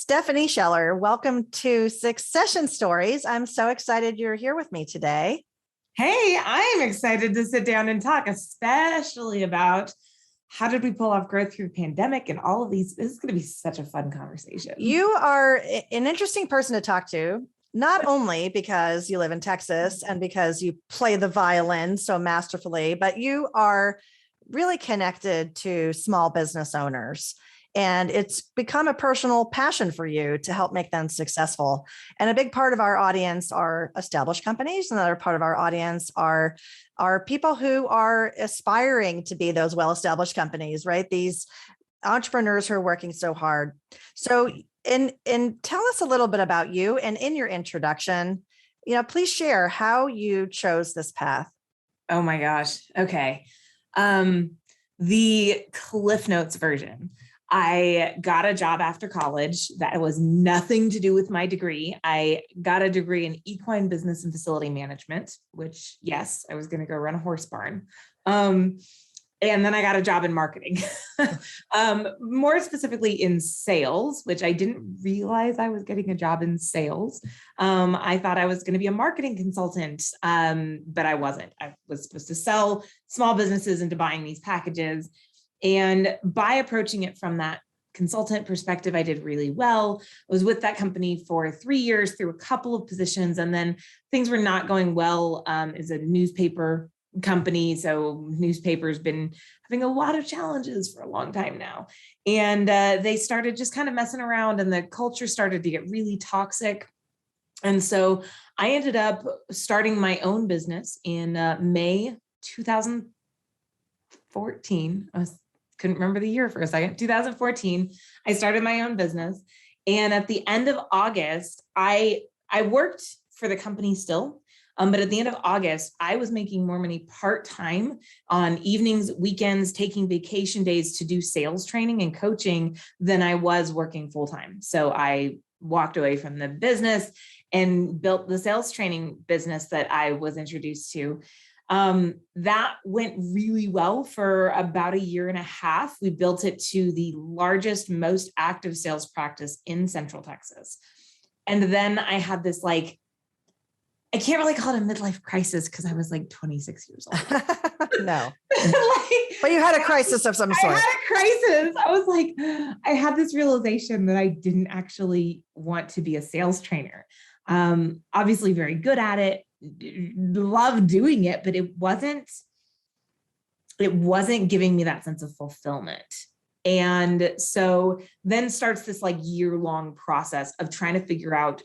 Stephanie Scheller, welcome to Succession Stories. I'm so excited you're here with me today. Hey, I am excited to sit down and talk, especially about how did we pull off growth through the pandemic and all of these. This is going to be such a fun conversation. You are an interesting person to talk to, not only because you live in Texas and because you play the violin so masterfully, but you are really connected to small business owners. And it's become a personal passion for you to help make them successful. And a big part of our audience are established companies. Another part of our audience are people who are aspiring to be those well-established companies, right? These entrepreneurs who are working so hard. So and tell us a little bit about you. And in your introduction, please share how you chose this path. Oh my gosh. Okay. The Cliff Notes version. I got a job after college that was nothing to do with my degree. I got a degree in equine business and facility management, which, yes, I was going to go run a horse barn. And then I got a job in marketing, more specifically in sales, which I didn't realize I was getting a job in sales. I thought I was going to be a marketing consultant, but I wasn't. I was supposed to sell small businesses into buying these packages. And by approaching it from that consultant perspective, I did really well. I was with that company for 3 years through a couple of positions, and then things were not going well as a newspaper company. So newspaper's been having a lot of challenges for a long time now. And they started just kind of messing around and the culture started to get really toxic. And so I ended up starting my own business in May 2014. Couldn't remember the year for a second, 2014, I started my own business. And at the end of August, I worked for the company still, but at the end of August, I was making more money part-time on evenings, weekends, taking vacation days to do sales training and coaching than I was working full-time. So I walked away from the business and built the sales training business that I was introduced to. That went really well for about a year and a half. We built it to the largest, most active sales practice in Central Texas. And then I had this, I can't really call it a midlife crisis because I was 26 years old. No. But you had a crisis of some sort. I had a crisis. I was I had this realization that I didn't actually want to be a sales trainer. Obviously very good at it. Love doing it, but it wasn't giving me that sense of fulfillment. And so then starts this year-long process of trying to figure out,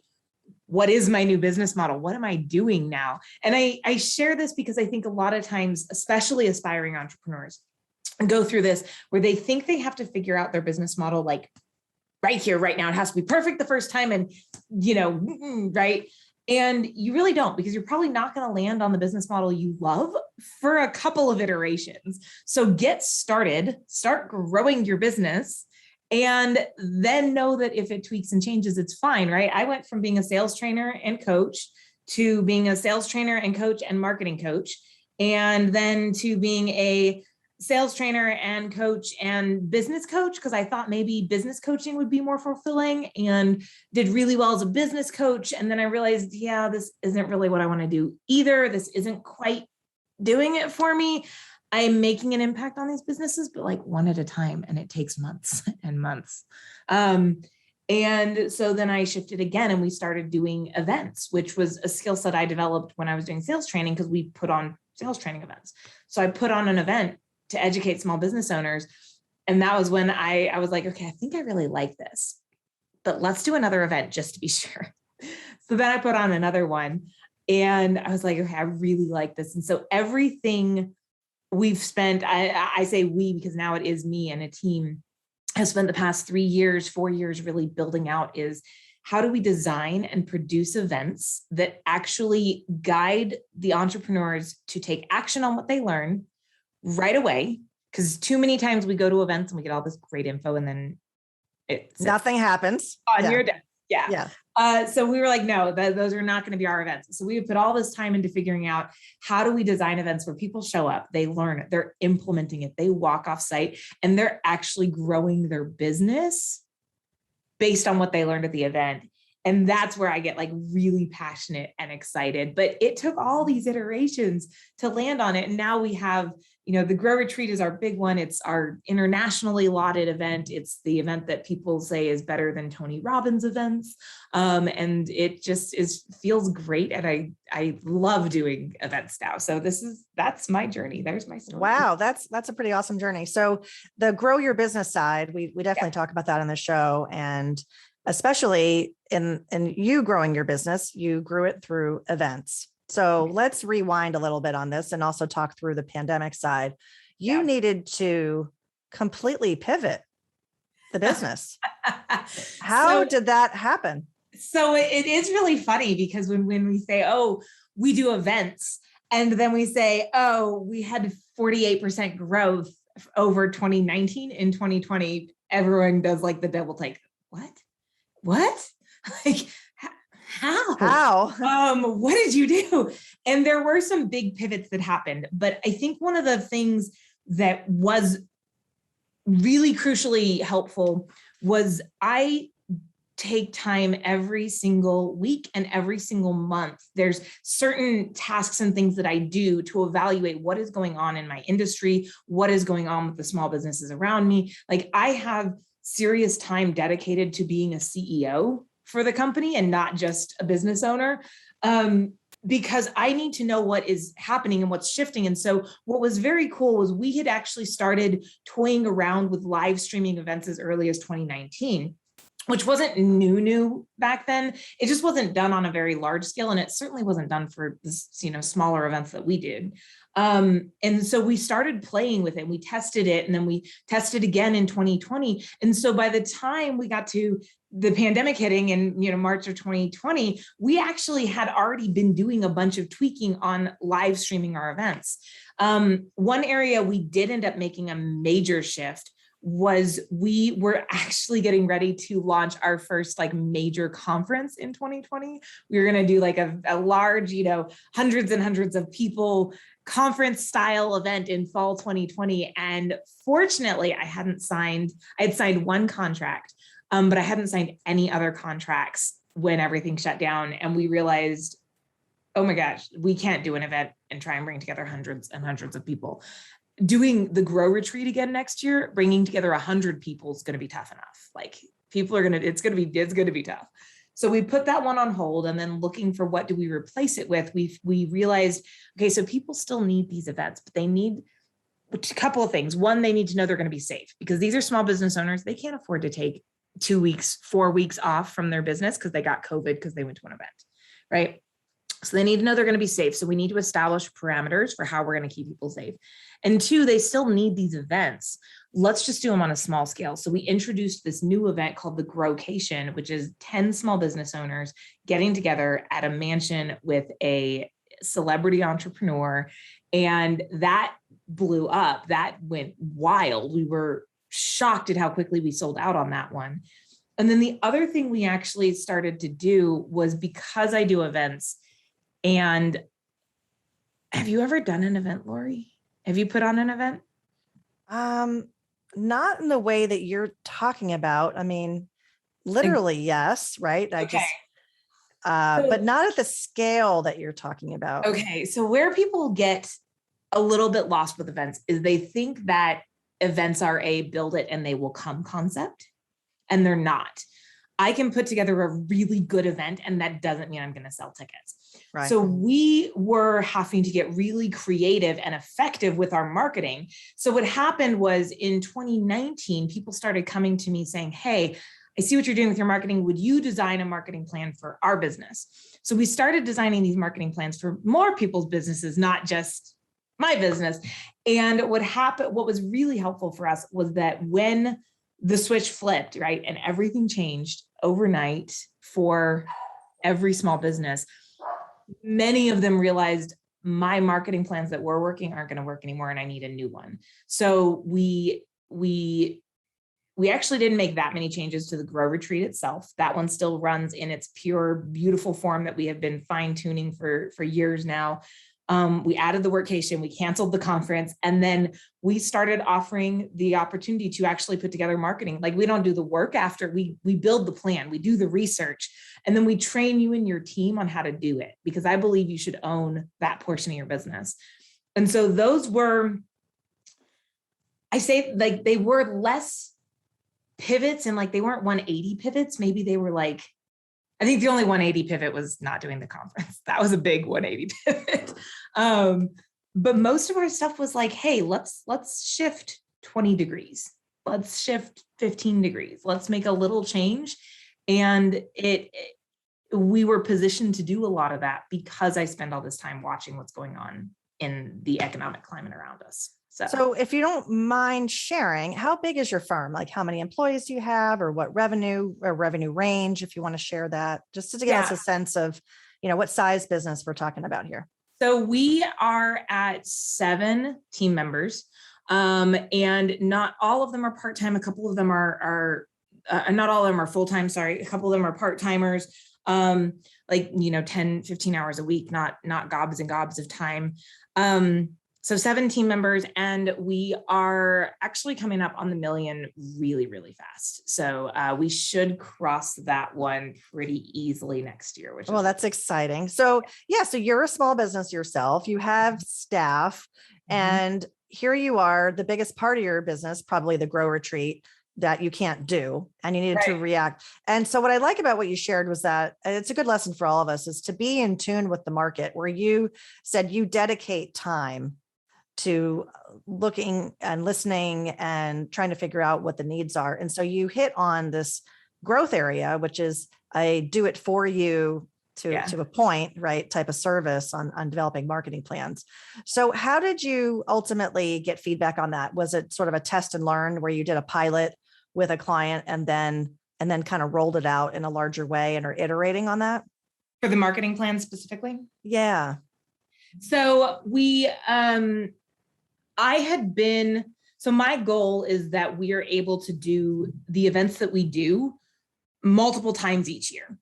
what is my new business model? What am I doing now? And I share this because I think a lot of times, especially aspiring entrepreneurs, go through this where they think they have to figure out their business model right here, right now. It has to be perfect the first time and, right? And you really don't, because you're probably not going to land on the business model you love for a couple of iterations. So get started, start growing your business, and then know that if it tweaks and changes, it's fine, right? I went from being a sales trainer and coach to being a sales trainer and coach and marketing coach, and then to being a sales trainer and coach and business coach, because I thought maybe business coaching would be more fulfilling, and did really well as a business coach. And then I realized, this isn't really what I want to do either. This isn't quite doing it for me. I'm making an impact on these businesses, but one at a time, and it takes months and months. And so then I shifted again, and we started doing events, which was a skill set I developed when I was doing sales training, because we put on sales training events. So I put on an event to educate small business owners. And that was when I was okay, I think I really like this, but let's do another event just to be sure. So then I put on another one, and I was okay, I really like this. And so everything we've spent, I say we, because now it is me and a team, have spent the past 3 years, 4 years really building out is, how do we design and produce events that actually guide the entrepreneurs to take action on what they learn right away? Because too many times we go to events and we get all this great info, and then nothing happens on your desk. Yeah. So we were no, those are not going to be our events. So we put all this time into figuring out, how do we design events where people show up, they learn it, they're implementing it, they walk off site, and they're actually growing their business based on what they learned at the event. And that's where I get like really passionate and excited. But it took all these iterations to land on it. And now we have, the Grow Retreat is our big one. It's our internationally lauded event. It's the event that people say is better than Tony Robbins events. And it just feels great. And I love doing events now. So that's my journey. There's my story. Wow. That's a pretty awesome journey. So the grow your business side, we definitely talk about that on the show. And especially in you growing your business, you grew it through events. So let's rewind a little bit on this and also talk through the pandemic side. You needed to completely pivot the business. How did that happen? So it is really funny because when we say, oh, we do events, and then we say, oh, we had 48% growth over 2019 in 2020, everyone does like the double take. What? Like, how? What did you do? And there were some big pivots that happened, but I think one of the things that was really crucially helpful was I take time every single week and every single month. There's certain tasks and things that I do to evaluate what is going on in my industry, what is going on with the small businesses around me. Like, I have serious time dedicated to being a CEO for the company and not just a business owner, because I need to know what is happening and what's shifting. And so what was very cool was we had actually started toying around with live streaming events as early as 2019, which wasn't new back then. It just wasn't done on a very large scale. And it certainly wasn't done for this, smaller events that we did. And so we started playing with it. We tested it, and then we tested again in 2020. And so by the time we got to the pandemic hitting in March of 2020, we actually had already been doing a bunch of tweaking on live streaming our events. One area we did end up making a major shift was we were actually getting ready to launch our first major conference in 2020. We were going to do a large, hundreds and hundreds of people conference style event in fall 2020. And fortunately, I had signed one contract, but I hadn't signed any other contracts when everything shut down. And we realized, oh my gosh, we can't do an event and try and bring together hundreds and hundreds of people. Doing the Grow Retreat again next year, bringing together 100 people is going to be tough enough. It's going to be tough. So we put that one on hold, and then looking for what do we replace it with, we realized, okay, so people still need these events, but they need a couple of things. One, they need to know they're going to be safe, because these are small business owners. They can't afford to take 2 weeks, 4 weeks off from their business because they got COVID because they went to an event, right? So they need to know they're going to be safe. So we need to establish parameters for how we're going to keep people safe. And two, they still need these events. Let's just do them on a small scale. So we introduced this new event called the Growcation, which is 10 small business owners getting together at a mansion with a celebrity entrepreneur. And that blew up. That went wild. We were shocked at how quickly we sold out on that one. And then the other thing we actually started to do was, because I do events, and have you ever done an event, Laurie? Have you put on an event? Not in the way that you're talking about. I mean, literally, yes, right? But not at the scale that you're talking about. Okay. So where people get a little bit lost with events is they think that events are a build it and they will come concept, and they're not. I can put together a really good event, and that doesn't mean I'm going to sell tickets. Right. So we were having to get really creative and effective with our marketing. So what happened was, in 2019, people started coming to me saying, hey, I see what you're doing with your marketing. Would you design a marketing plan for our business? So we started designing these marketing plans for more people's businesses, not just my business. And what was really helpful for us was that when the switch flipped, right, and everything changed overnight for every small business, many of them realized my marketing plans that were working aren't going to work anymore, and I need a new one. So we actually didn't make that many changes to the Grow Retreat itself. That one still runs in its pure, beautiful form that we have been fine tuning for years now. We added the workcation, we canceled the conference, and then we started offering the opportunity to actually put together marketing. Like, we don't do the work after we build the plan, we do the research, and then we train you and your team on how to do it, because I believe you should own that portion of your business. And so those were, I say, like, they were less pivots, and like they weren't 180 pivots. Maybe they were like, I think the only 180 pivot was not doing the conference. That was a big 180 pivot. But most of our stuff was like, hey, let's shift 20 degrees. Let's shift 15 degrees. Let's make a little change. And we were positioned to do a lot of that because I spend all this time watching what's going on in the economic climate around us. So if you don't mind sharing, how big is your firm? Like, how many employees do you have, or what revenue or revenue range, if you want to share that, just to give us a sense of, what size business we're talking about here. So we are at 7 team members, and not all of them are part-time. A couple of them are not all of them are full-time. Sorry. A couple of them are part-timers, like, 10, 15 hours a week, not gobs and gobs of time. So 7 team members, and we are actually coming up on the million really, really fast. So we should cross that one pretty easily next year. Well, that's exciting. So so you're a small business yourself. You have staff, and here you are, the biggest part of your business, probably the grow retreat, that you can't do, and you needed to react. And so what I like about what you shared was that it's a good lesson for all of us, is to be in tune with the market, where you said you dedicate time to looking and listening and trying to figure out what the needs are. And so you hit on this growth area, which is a do it for you to a point, right, type of service on developing marketing plans. So how did you ultimately get feedback on that? Was it sort of a test and learn, where you did a pilot with a client and then kind of rolled it out in a larger way and are iterating on that? For the marketing plan specifically? Yeah. So so my goal is that we are able to do the events that we do multiple times each year.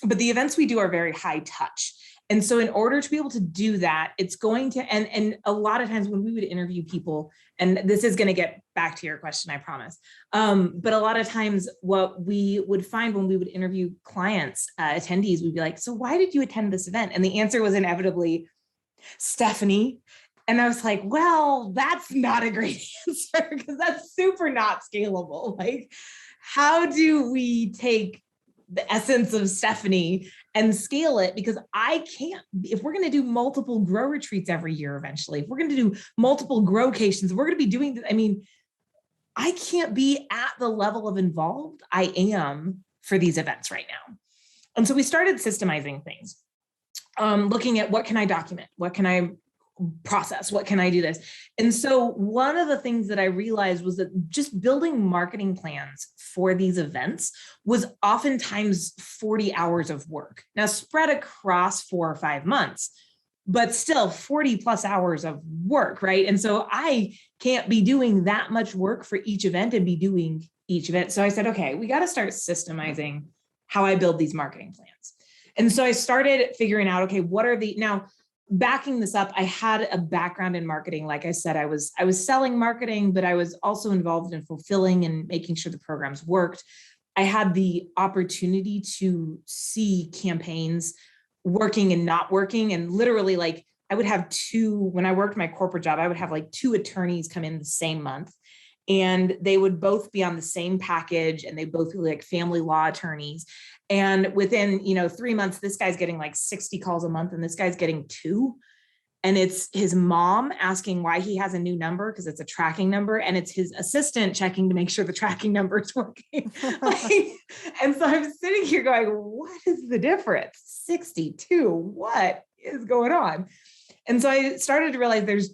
But the events we do are very high touch. And so in order to be able to do that, it's going to, and a lot of times when we would interview people, and this is going to get back to your question, I promise. But a lot of times what we would find when we would interview clients, attendees, we'd be like, so why did you attend this event? And the answer was inevitably, Stephanie. And I was like, well, that's not a great answer, because that's super not scalable. Like, how do we take the essence of Stephanie and scale it? Because I can't, if we're going to do multiple grow retreats every year, eventually, if we're going to do multiple growcations, we're going to be doing, I can't be at the level of involved I am for these events right now. And so we started systemizing things, looking at what can I document? What can I process? What can I do this? And so one of the things that I realized was that just building marketing plans for these events was oftentimes 40 hours of work. Now, spread across 4 or 5 months, but still 40 plus hours of work, right? And so I can't be doing that much work for each event and be doing each event. So I said, okay, we got to start systemizing how I build these marketing plans. And so I started figuring out, okay, what are now, backing this up, I had a background in marketing. Like I said, I was selling marketing, but I was also involved in fulfilling and making sure the programs worked. I had the opportunity to see campaigns working and not working. And literally, like, I would have when I worked my corporate job, I would have like 2 attorneys come in the same month, and they would both be on the same package, and they both were like family law attorneys. And within, 3 months, this guy's getting like 60 calls a month, and this guy's getting 2. And it's his mom asking why he has a new number, because it's a tracking number, and it's his assistant checking to make sure the tracking number is working. And so I'm sitting here going, what is the difference? 62, what is going on? And so I started to realize there's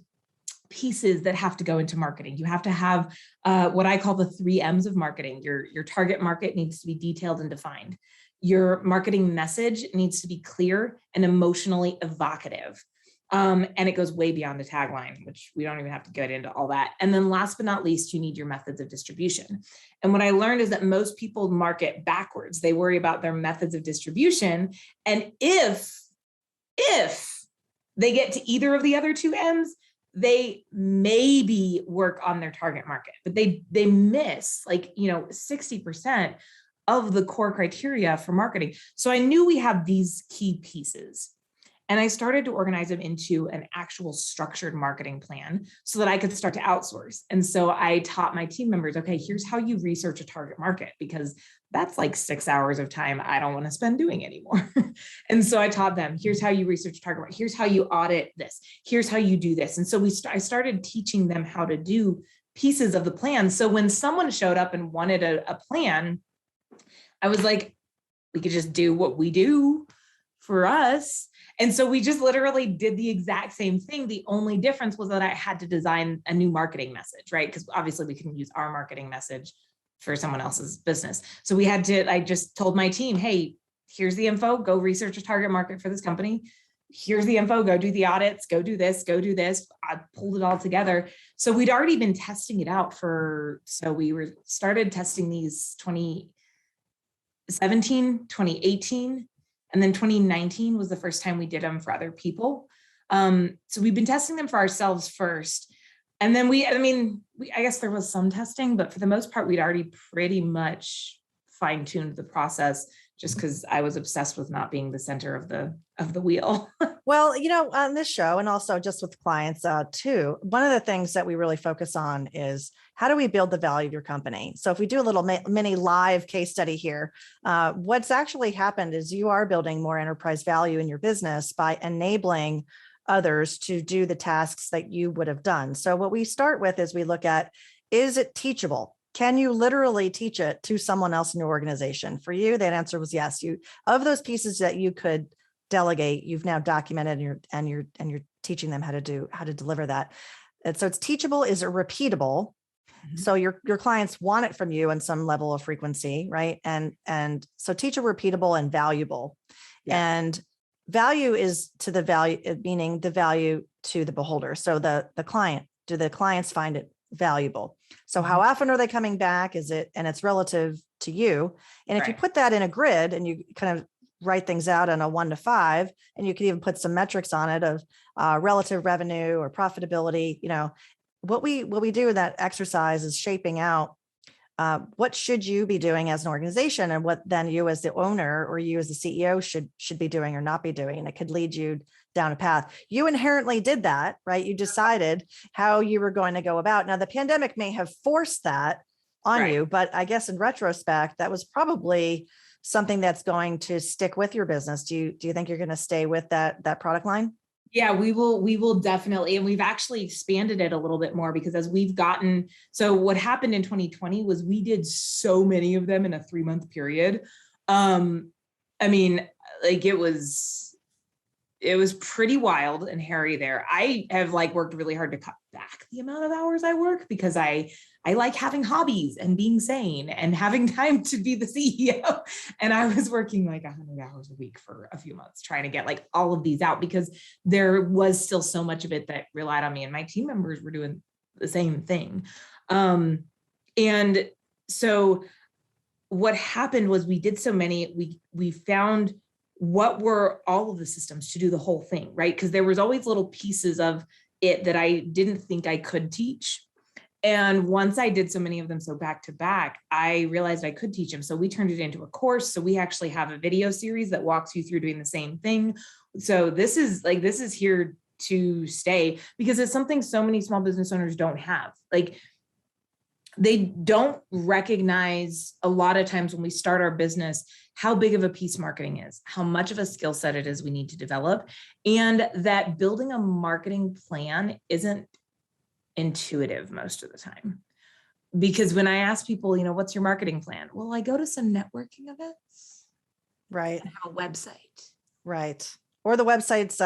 pieces that have to go into marketing. You have to have what I call the 3 M's of marketing. Your target market needs to be detailed and defined. Your marketing message needs to be clear and emotionally evocative. And it goes way beyond the tagline, which we don't even have to get into all that. And then last but not least, you need your methods of distribution. And what I learned is that most people market backwards. They worry about their methods of distribution. And if they get to either of the other two ends, they maybe work on their target market, but they miss like, 60% of the core criteria for marketing. So I knew we have these key pieces. And I started to organize them into an actual structured marketing plan so that I could start to outsource. And so I taught my team members, okay, here's how you research a target market, because that's like 6 hours of time I don't want to spend doing anymore. And so I taught them, here's how you research a target market. Here's how you audit this. Here's how you do this. And so I started teaching them how to do pieces of the plan. So when someone showed up and wanted a plan, I was like, we could just do what we do for us. And so we just literally did the exact same thing. The only difference was that I had to design a new marketing message, right? Because obviously we couldn't use our marketing message for someone else's business. So I just told my team, hey, here's the info, go research a target market for this company. Here's the info, go do the audits, go do this, go do this. I pulled it all together. So we'd already been testing it out started testing these 2017, 2018, and then 2019 was the first time we did them for other people. So we've been testing them for ourselves first. And then I guess there was some testing, but for the most part, we'd already pretty much fine-tuned the process just because I was obsessed with not being the center of the wheel. Well, on this show and also just with clients too, one of the things that we really focus on is how do we build the value of your company? So if we do a little mini live case study here, what's actually happened is you are building more enterprise value in your business by enabling others to do the tasks that you would have done. So what we start with is we look at, is it teachable? Can you literally teach it to someone else in your organization? For you, that answer was yes. Of those pieces that you could delegate, you've now documented and you're teaching them how to deliver that. And so it's teachable. Is it repeatable? Mm-hmm. So your clients want it from you on some level of frequency, right? And so teachable, repeatable, and valuable. Yeah. And value is to the value, meaning the value to the beholder. So the client, do the clients find it valuable? So how often are they coming back? And it's relative to you. And if you put that in a grid and you kind of write things out on a 1 to 5, and you could even put some metrics on it of relative revenue or profitability, what we do in that exercise is shaping out what should you be doing as an organization, and what then you as the owner or you as the CEO should be doing or not be doing. And it could lead you down a path. You inherently did that, right? You decided how you were going to go about. Now, the pandemic may have forced that on you, but I guess in retrospect, that was probably something that's going to stick with your business. Do you think you're going to stay with that product line? Yeah, we will definitely. And we've actually expanded it a little bit more because as we've gotten, so what happened in 2020 was we did so many of them in a 3-month period. It was pretty wild and hairy there. I have worked really hard to cut back the amount of hours I work because I like having hobbies and being sane and having time to be the CEO. And I was working 100 hours a week for a few months trying to get all of these out because there was still so much of it that relied on me, and my team members were doing the same thing. And so what happened was we did so many, we found what were all of the systems to do the whole thing, right? Because there was always little pieces of it that I didn't think I could teach. And once I did so many of them so back to back, I realized I could teach them. So we turned it into a course. So we actually have a video series that walks you through doing the same thing. So this is here to stay because it's something so many small business owners don't have. They don't recognize a lot of times when we start our business, how big of a piece marketing is, how much of a skill set it is we need to develop, and that building a marketing plan isn't intuitive most of the time. Because when I ask people, what's your marketing plan? Well, I go to some networking events. Right. And have a website. Right. Or the website's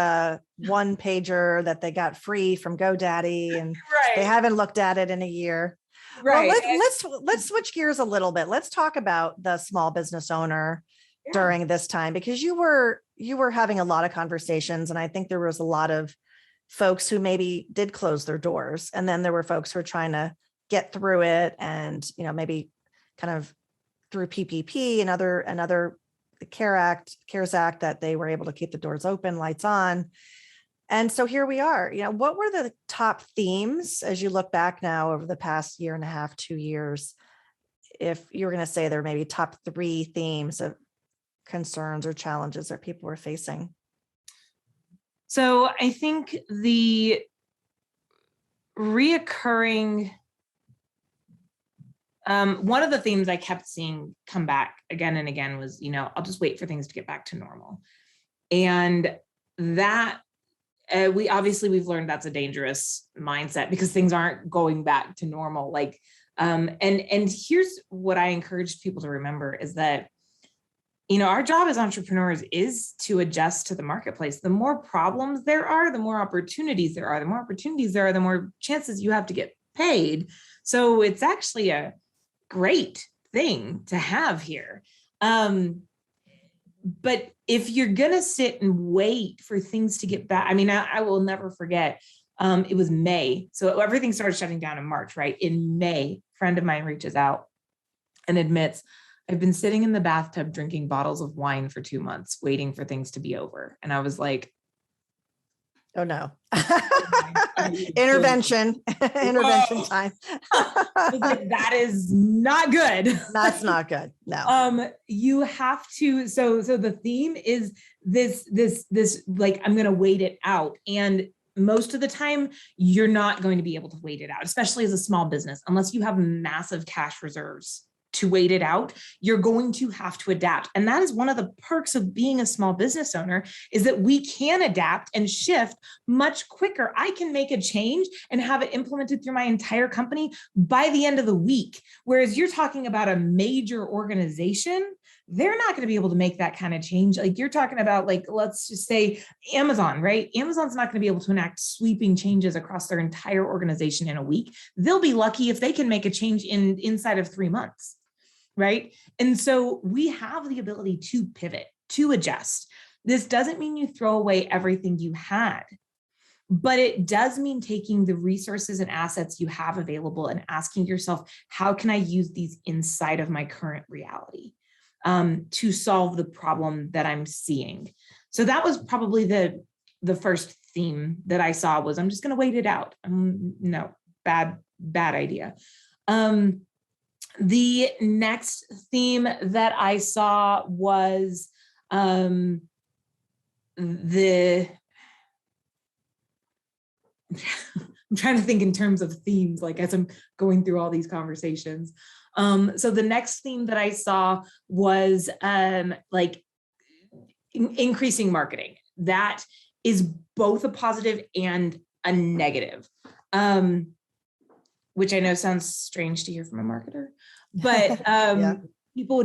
one pager that they got free from GoDaddy and they haven't looked at it in a year. Right. Well, let's switch gears a little bit. Let's talk about the small business owner during this time, because you were having a lot of conversations, and I think there was a lot of folks who maybe did close their doors, and then there were folks who were trying to get through it, and maybe kind of through PPP and other CARES Act that they were able to keep the doors open, lights on. And so here we are. What were the top themes as you look back now over the past year and a half, 2 years? If you were going to say there may be top 3 themes of concerns or challenges that people were facing. So I think the reoccurring, one of the themes I kept seeing come back again and again was, I'll just wait for things to get back to normal. And that we've learned that's a dangerous mindset because things aren't going back to normal. Like, and here's what I encourage people to remember is that, our job as entrepreneurs is to adjust to the marketplace. The more problems there are, the more opportunities there are. The more opportunities there are, the more chances you have to get paid. So it's actually a great thing to have here. But if you're going to sit and wait for things to get back, I will never forget, it was May. So everything started shutting down in March, right? In May, a friend of mine reaches out and admits, I've been sitting in the bathtub drinking bottles of wine for 2 months, waiting for things to be over. And I was like, oh no. Intervention time. I was like, that is not good. That's not good. No. You have to, so the theme is this, like, I'm going to wait it out. And most of the time you're not going to be able to wait it out, especially as a small business, unless you have massive cash reserves to wait it out. You're going to have to adapt. And that is one of the perks of being a small business owner, is that we can adapt and shift much quicker. I can make a change and have it implemented through my entire company by the end of the week. Whereas you're talking about a major organization, they're not going to be able to make that kind of change. Like you're talking about, like, let's just say Amazon, right? Amazon's not going to be able to enact sweeping changes across their entire organization in a week. They'll be lucky if they can make a change inside of 3 months. Right. And so we have the ability to pivot, to adjust. This doesn't mean you throw away everything you had, but it does mean taking the resources and assets you have available and asking yourself, how can I use these inside of my current reality to solve the problem that I'm seeing? So that was probably the first theme that I saw was, I'm just going to wait it out. No, bad idea. The next theme that I saw was I'm trying to think in terms of themes, like as I'm going through all these conversations. So the next theme that I saw was like increasing marketing. That is both a positive and a negative, which I know sounds strange to hear from a marketer, but yeah. People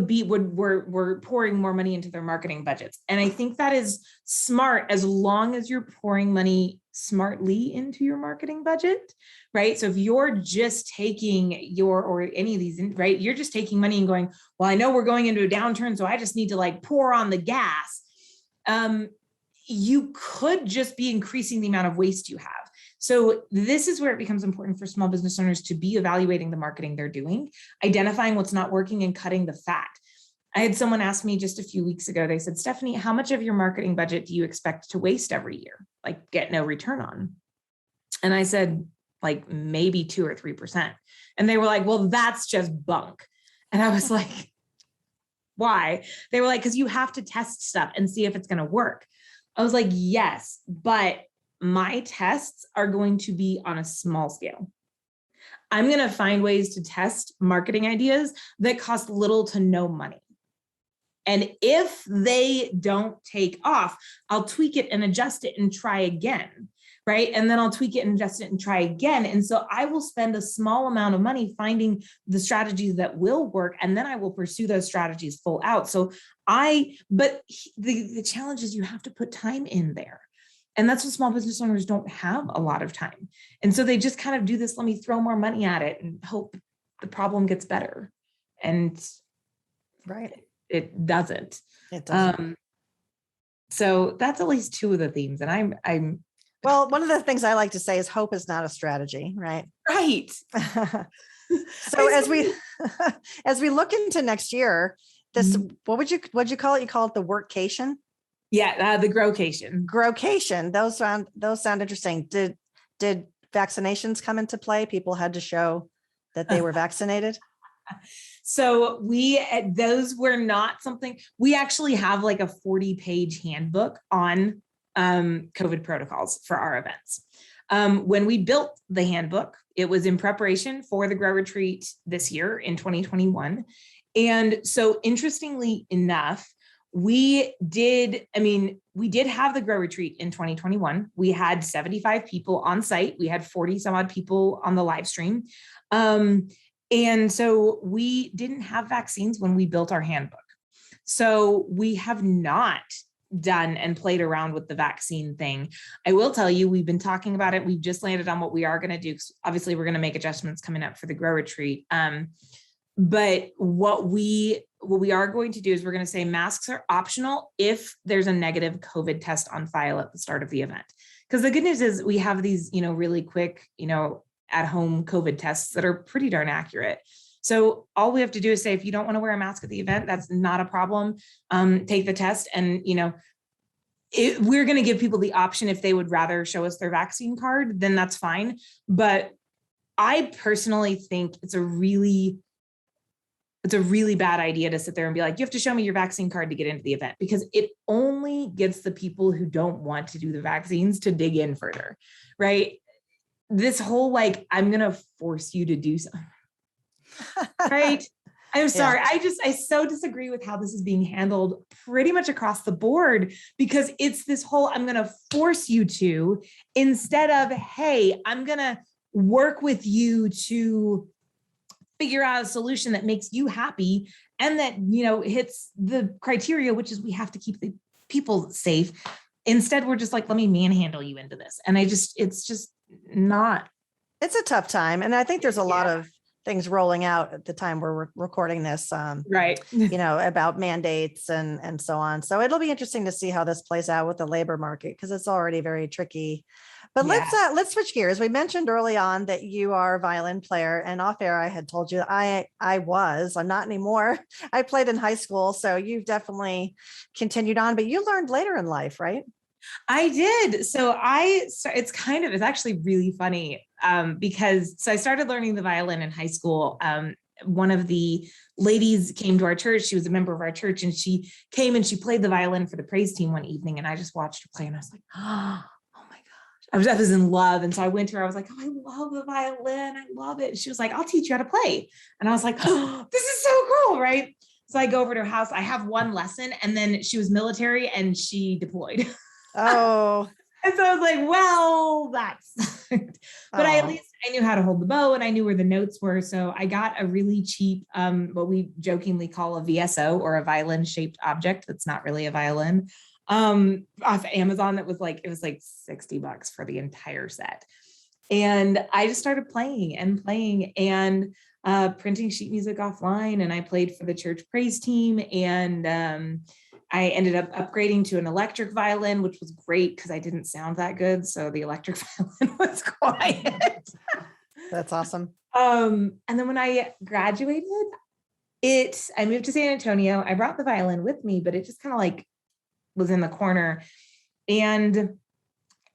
were pouring more money into their marketing budgets. And I think that is smart as long as you're pouring money smartly into your marketing budget, right? So if you're just taking or any of these, right, you're just taking money and going, well, I know we're going into a downturn, so I just need to like pour on the gas. You could just be increasing the amount of waste you have. So this is where it becomes important for small business owners to be evaluating the marketing they're doing, identifying what's not working and cutting the fat. I had someone ask me just a few weeks ago, they said, Stephanie, how much of your marketing budget do you expect to waste every year? Like get no return on? And I said, like maybe 2 or 3%. And they were like, well, that's just bunk. And I was like, why? They were like, because you have to test stuff and see if it's going to work. I was like, yes, but my tests are going to be on a small scale. I'm going to find ways to test marketing ideas that cost little to no money. And if they don't take off, I'll tweak it and adjust it and try again, right? And then I'll tweak it and adjust it and try again. And so I will spend a small amount of money finding the strategies that will work, and then I will pursue those strategies full out. But the challenge is you have to put time in there. And that's what small business owners don't have a lot of time. And so they just kind of do this, let me throw more money at it and hope the problem gets better. And right. It doesn't. It doesn't. So that's at least 2 of the themes. And I'm well, one of the things I like to say is hope is not a strategy, right? Right. So as we look into next year, this, what'd you call it? You call it the workcation? Yeah, the growcation. Growcation. Those sound interesting. Did vaccinations come into play? People had to show that they were vaccinated. So those were not something, we actually have like a 40-page handbook on COVID protocols for our events. When we built the handbook, it was in preparation for the Grow Retreat this year in 2021. And so interestingly enough, we did have the Grow Retreat in 2021. We had 75 people on site. We had 40 some odd people on the live stream. And so we didn't have vaccines when we built our handbook. So we have not done and played around with the vaccine thing. I will tell you, we've been talking about it. We've just landed on what we are going to do. Obviously, we're going to make adjustments coming up for the Grow Retreat. But what we are going to do is we're going to say masks are optional if there's a negative COVID test on file at the start of the event. Because the good news is we have these, really quick, at-home COVID tests that are pretty darn accurate. So all we have to do is say, if you don't want to wear a mask at the event, that's not a problem. Take the test, and we're going to give people the option if they would rather show us their vaccine card, then that's fine. But I personally think it's a really bad idea to sit there and be like, you have to show me your vaccine card to get into the event, because it only gets the people who don't want to do the vaccines to dig in further, right? This whole, like, I'm going to force you to do something, right? I'm sorry. Yeah. I so disagree with how this is being handled pretty much across the board, because it's this whole, I'm going to force you to, instead of, hey, I'm going to work with you to figure out a solution that makes you happy and that, hits the criteria, which is we have to keep the people safe. Instead, we're just like, let me manhandle you into this. And it's just not. It's a tough time. And I think there's a lot of things rolling out at the time we're recording this, right. About mandates and so on. So it'll be interesting to see how this plays out with the labor market, because it's already very tricky. But let's switch gears. We mentioned early on that you are a violin player, and off air I had told you I'm not anymore. I played in high school, so you've continued on, but you learned later in life, right? I did. So it's actually really funny because I started learning the violin in high school. One of the ladies came to our church. She was a member of our church, and she came and she played the violin for the praise team one evening. And I just watched her play, and I was like, oh my gosh, I was in love. And so I went to her. I was like, oh, I love the violin. I love it. And she was like, I'll teach you how to play. And I was like, oh, this is so cool, right? So I go over to her house. I have one lesson, and then she was military and she deployed. Oh. And so I was like, well, that's, but at least I knew how to hold the bow, and I knew where the notes were. So I got a really cheap, what we jokingly call a VSO, or a violin shaped object. That's not really a violin, off Amazon. It was like $60 for the entire set. And I just started playing and printing sheet music offline. And I played for the church praise team, and, I ended up upgrading to an electric violin, which was great because I didn't sound that good. So the electric violin was quiet. That's awesome. And then when I graduated, I moved to San Antonio. I brought the violin with me, but it just kind of like was in the corner. And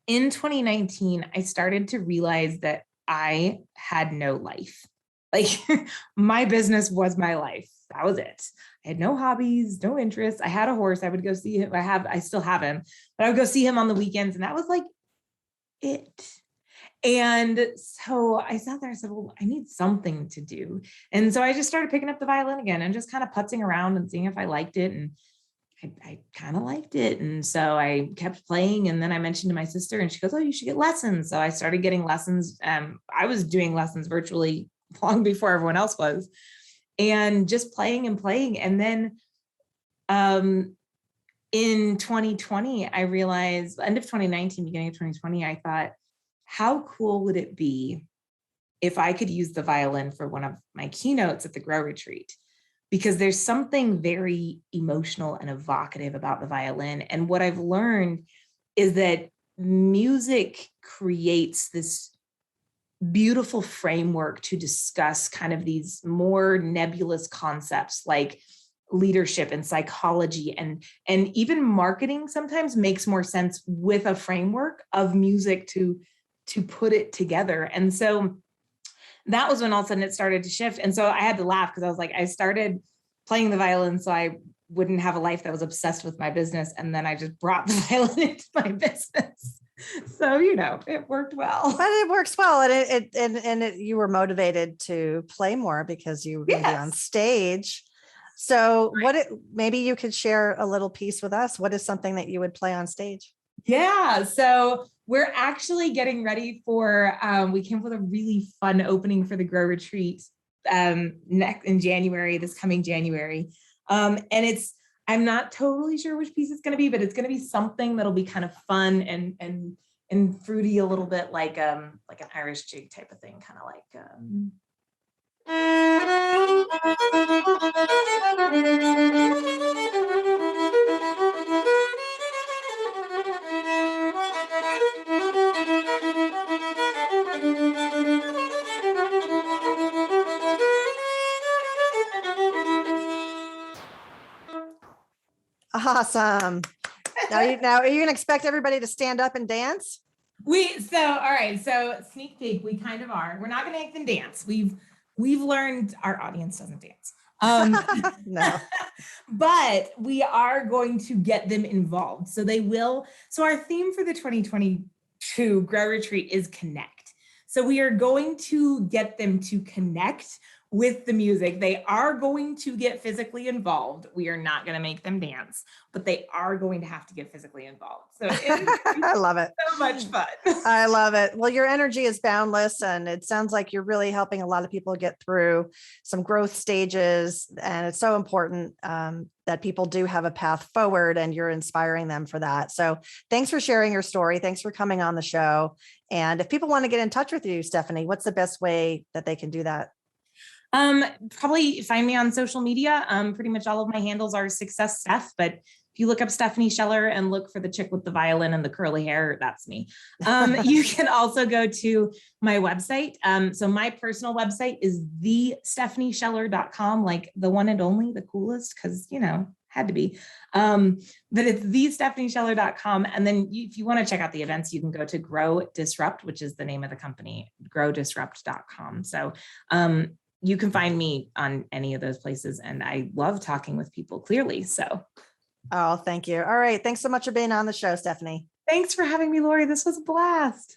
in 2019, I started to realize that I had no life. Like my business was my life. That was it. I had no hobbies, no interests. I had a horse. I would go see him. I still have him, but I would go see him on the weekends. And that was like it. And so I sat there and said, well, I need something to do. And so I just started picking up the violin again and just kind of putzing around and seeing if I liked it. And I kind of liked it. And so I kept playing. And then I mentioned to my sister, and she goes, oh, you should get lessons. So I started getting lessons. I was doing lessons virtually long before everyone else was. And just playing. And then in 2020, I realized, end of 2019, beginning of 2020, I thought, how cool would it be if I could use the violin for one of my keynotes at the Grow Retreat? Because there's something very emotional and evocative about the violin. And what I've learned is that music creates this beautiful framework to discuss kind of these more nebulous concepts like leadership and psychology and even marketing sometimes makes more sense with a framework of music to put it together. And so that was when all of a sudden it started to shift. And so I had to laugh because I was like, I started playing the violin so I wouldn't have a life that was obsessed with my business. And then I just brought the violin into my business. So, it worked well. But it works well. And you were motivated to play more because you were going to be on stage. So maybe you could share a little piece with us. What is something that you would play on stage? Yeah. So we're actually getting ready for, we came up with a really fun opening for the Grow Retreat next in January, this coming January. And I'm not totally sure which piece it's going to be, but it's going to be something that'll be kind of fun and fruity, a little bit like an Irish jig type of thing, kind of like. Awesome. Now are you going to expect everybody to stand up and dance? All right. So sneak peek, we kind of are. We're not going to make them dance. We've learned our audience doesn't dance. No. But we are going to get them involved. So they will. So our theme for the 2022 Grow Retreat is connect. So we are going to get them to connect with the music. They are going to get physically involved. We are not going to make them dance, but they are going to have to get physically involved. So I love it. So much fun. I love it. Well, your energy is boundless, and it sounds like you're really helping a lot of people get through some growth stages. And it's so important that people do have a path forward, and you're inspiring them for that. So thanks for sharing your story. Thanks for coming on the show. And if people want to get in touch with you, Stephanie, what's the best way that they can do that? Probably find me on social media. Pretty much all of my handles are Success Steph, but if you look up Stephanie Scheller and look for the chick with the violin and the curly hair, that's me. You can also go to my website. So my personal website is thestephaniescheller.com, like the one and only, the coolest, because, had to be. But it's thestephaniescheller.com. And then if you want to check out the events, you can go to Grow Disrupt, which is the name of the company, growdisrupt.com. So, you can find me on any of those places. And I love talking with people, clearly. So. Oh, thank you. All right. Thanks so much for being on the show, Stephanie. Thanks for having me, Laurie. This was a blast.